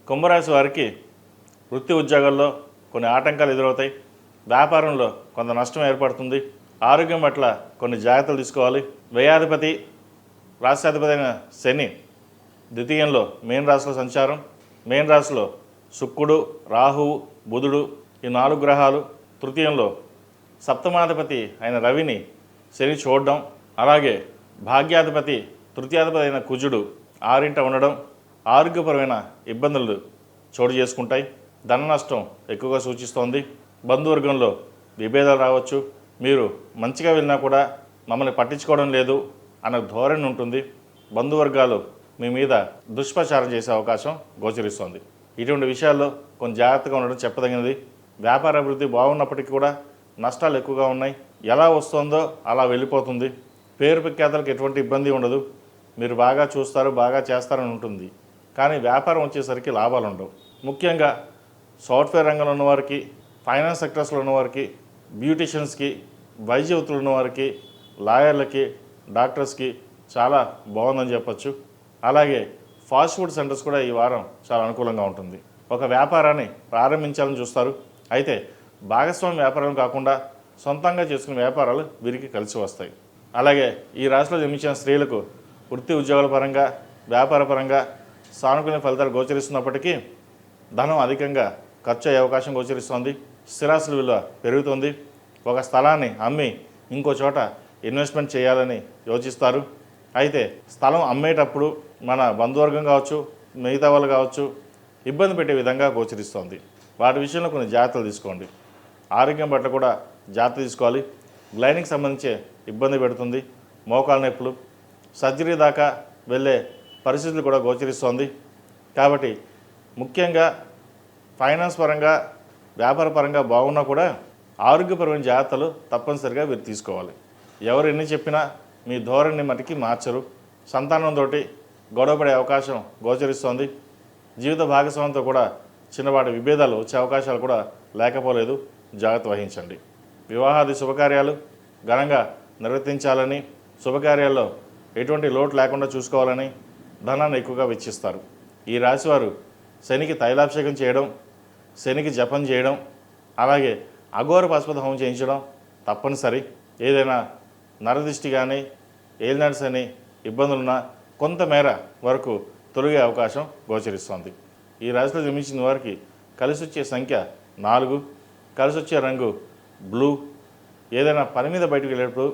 కుంభరాశి వారికి వృత్తి ఉద్యోగాల్లో కొన్ని ఆటంకాలు ఎదురవుతాయి. వ్యాపారంలో కొంత నష్టం ఏర్పడుతుంది. ఆరోగ్యం పట్ల కొన్ని జాగ్రత్తలు తీసుకోవాలి. వ్యయాధిపతి రాశ్యాధిపతి అయిన శని ద్వితీయంలో మీన రాశిలో సంచారం. మీన రాశిలో శుక్రుడు, రాహువు, బుధుడు ఈ 4 గ్రహాలు. తృతీయంలో సప్తమాధిపతి అయిన రవిని శని చూడడం, అలాగే భాగ్యాధిపతి తృతీయాధిపతి అయిన కుజుడు 6ంట ఉండడం ఆరోగ్యపరమైన ఇబ్బందులు చోటు చేసుకుంటాయి. ధన నష్టం ఎక్కువగా సూచిస్తోంది. బంధువర్గంలో విభేదాలు రావచ్చు. మీరు మంచిగా వెళ్ళినా కూడా మమ్మల్ని పట్టించుకోవడం లేదు అన్న ధోరణి ఉంటుంది. బంధువర్గాలు మీ మీద దుష్ప్రచారం చేసే అవకాశం గోచరిస్తోంది. ఇటువంటి విషయాల్లో కొంచెం జాగ్రత్తగా ఉండడం చెప్పదగినది. వ్యాపార అభివృద్ధి బాగున్నప్పటికీ కూడా నష్టాలు ఎక్కువగా ఉన్నాయి. ఎలా వస్తుందో అలా వెళ్ళిపోతుంది. పేరు ప్రఖ్యాతలకు ఎటువంటి ఇబ్బంది ఉండదు. మీరు బాగా చూస్తారు, బాగా చేస్తారని ఉంటుంది. కానీ వ్యాపారం వచ్చేసరికి లాభాలు ఉండవు. ముఖ్యంగా సాఫ్ట్వేర్ రంగంలో ఉన్నవారికి, ఫైనాన్స్ సెక్టర్స్లో ఉన్నవారికి, బ్యూటిషియన్స్కి, వైద్య వృత్తులు ఉన్నవారికి, లాయర్లకి, డాక్టర్స్కి చాలా బాగుందని చెప్పచ్చు. అలాగే ఫాస్ట్ ఫుడ్ సెంటర్స్ కూడా ఈ వారం చాలా అనుకూలంగా ఉంటుంది. ఒక వ్యాపారాన్ని ప్రారంభించాలని చూస్తారు. అయితే భాగస్వామి వ్యాపారాలు కాకుండా సొంతంగా చేసుకునే వ్యాపారాలు వీరికి కలిసి వస్తాయి. అలాగే ఈ రాశిలో జన్మించిన స్త్రీలకు వృత్తి ఉద్యోగాల పరంగా, వ్యాపార పరంగా సానుకూల ఫలితాలు గోచరిస్తున్నప్పటికీ ధనం అధికంగా ఖర్చు అయ్యే అవకాశం గోచరిస్తోంది. స్థిరాస్తుల విలువ పెరుగుతుంది. ఒక స్థలాన్ని అమ్మి ఇంకో చోట ఇన్వెస్ట్మెంట్ చేయాలని యోచిస్తారు. అయితే స్థలం అమ్మేటప్పుడు మన బంధువర్గం కావచ్చు, మిగతా వాళ్ళు కావచ్చు ఇబ్బంది పెట్టే విధంగా గోచరిస్తోంది. వాటి విషయంలో కొన్ని జాగ్రత్తలు తీసుకోండి. ఆరోగ్యం పట్ల కూడా జాగ్రత్త తీసుకోవాలి. గ్లైనింగ్కి సంబంధించి ఇబ్బంది పెడుతుంది. మోకాళ్ళ నొప్పులు, సర్జరీ దాకా వెళ్ళే పరిస్థితులు కూడా గోచరిస్తోంది. కాబట్టి ముఖ్యంగా ఫైనాన్స్ పరంగా, వ్యాపార పరంగా బాగున్నా కూడా ఆరోగ్యపరమైన జాగ్రత్తలు తప్పనిసరిగా వీరు తీసుకోవాలి. ఎవరు ఎన్ని చెప్పినా మీ ధోరణిని మటుకి మార్చరు. సంతానంతో గొడవపడే అవకాశం గోచరిస్తోంది. జీవిత భాగస్వామితో కూడా చిన్నపాటి విభేదాలు వచ్చే అవకాశాలు కూడా లేకపోలేదు. జాగ్రత్త వహించండి. వివాహాది శుభకార్యాలు ఘనంగా నిర్వర్తించాలని, శుభకార్యాల్లో ఎటువంటి లోటు లేకుండా చూసుకోవాలని ధనాన్ని ఎక్కువగా వెచ్చిస్తారు. ఈ రాశివారు శనికి తైలాభిషేకం చేయడం, శనికి జపం చేయడం, అలాగే అఘోర పశుపతి హోమం చేయించడం తప్పనిసరి. ఏదైనా నరదిష్టి కానీ, ఏలినాడ్స్ అని ఇబ్బందులున్నా కొంతమేర వరకు తొలగే అవకాశం గోచరిస్తోంది. ఈ రాశిలో జన్మించిన వారికి కలిసి వచ్చే సంఖ్య 4, కలిసి వచ్చే రంగు బ్లూ. ఏదైనా పని మీద బయటకు వెళ్ళేటప్పుడు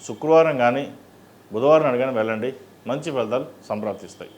శుక్రవారం కానీ, బుధవారం నాడు కానీ వెళ్ళండి. మంచి ఫలితాలు సంప్రాప్తిస్తాయి.